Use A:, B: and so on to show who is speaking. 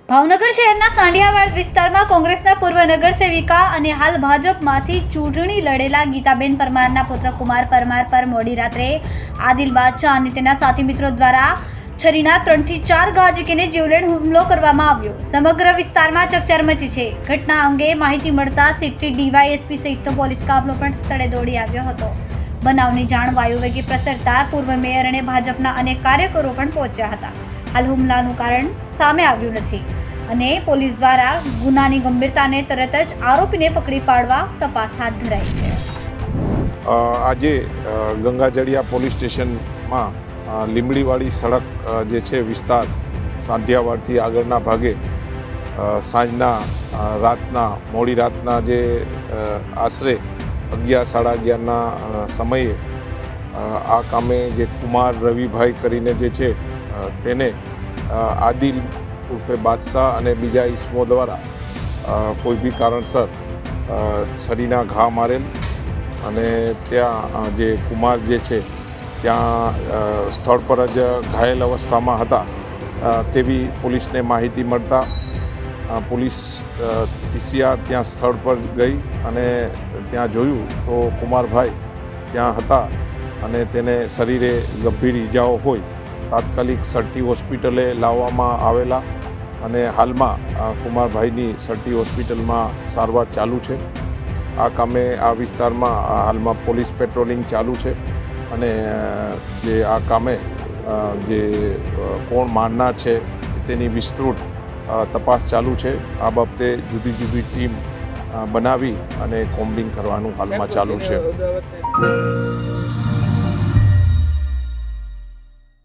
A: ભાવનગર શહેરના સાંઢિયાવાડ વિસ્તારમાં કોંગ્રેસના પૂર્વ નગરસેવિકા અને હાલ ભાજપમાંથી ચૂંટણી લડેલા ગીતાબેન પરમારના પુત્ર કુમાર પરમાર પર મોડી રાત્રે આદિલ બાદશાહ અને તેના સાથી મિત્રો દ્વારા છરીના 3 થી 4 ઘા ઝીકીને જીવલેણ હુમલો કરવામાં આવ્યો। સમગ્ર વિસ્તારમાં ચકચાર મચી છે। ઘટના અંગે માહિતી મળતા સિટી ડીવાયએસપી સહિતનો પોલીસ કાફલો પણ સ્થળે દોડી આવ્યો હતો। બનાવની જાણ વાયુવેગે પ્રસરતા પૂર્વ મેયર અને ભાજપના અનેક કાર્યકરો પણ પહોંચ્યા હતા। હાલ હુમલાનું કારણ સામે આવ્યું નથી અને પોલીસ દ્વારા ગુનાની ગંભીરતાને તરત જ આરોપીને પકડી પાડવા તપાસ હાથ ધરાઈ છે।
B: આજે ગંગાજળિયા પોલીસ સ્ટેશનમાં લીંબડીવાળી સડક જે છે વિસ્તાર સાંઢિયાવાડથી આગળના ભાગે સાંજના રાતના મોડી રાતના જે આશરે 11 સાડા 11ના સમયે આ કામે જે કુમાર રવિભાઈ કરીને જે છે તેને આદિલ ઉર્ફે બાદશાહ અને બીજા ઈસમો દ્વારા કોઈ બી કારણસર છરીના ઘા મારેલ અને ત્યાં જે કુમાર જે છે ત્યાં સ્થળ પર જ ઘાયલ અવસ્થામાં હતા તેવી પોલીસને માહિતી મળતા પોલીસ પીસીઆર ત્યાં સ્થળ પર ગઈ અને ત્યાં જોયું તો કુમારભાઈ ત્યાં હતા અને તેને શરીરે ગંભીર ઈજાઓ હોય તાત્કાલિક સર્ટી હોસ્પિટલે લાવવામાં આવેલા અને હાલમાં કુમારભાઈની સર્ટી હોસ્પિટલમાં સારવાર ચાલુ છે। આ કામે આ વિસ્તારમાં હાલમાં પોલીસ પેટ્રોલિંગ ચાલુ છે અને જે આ કામે જે કોણ મારનાર છે તેની વિસ્તૃત તપાસ ચાલુ છે। આ બાબતે જુદી જુદી ટીમ બનાવી અને કોમ્બિંગ કરવાનું હાલમાં ચાલુ છે।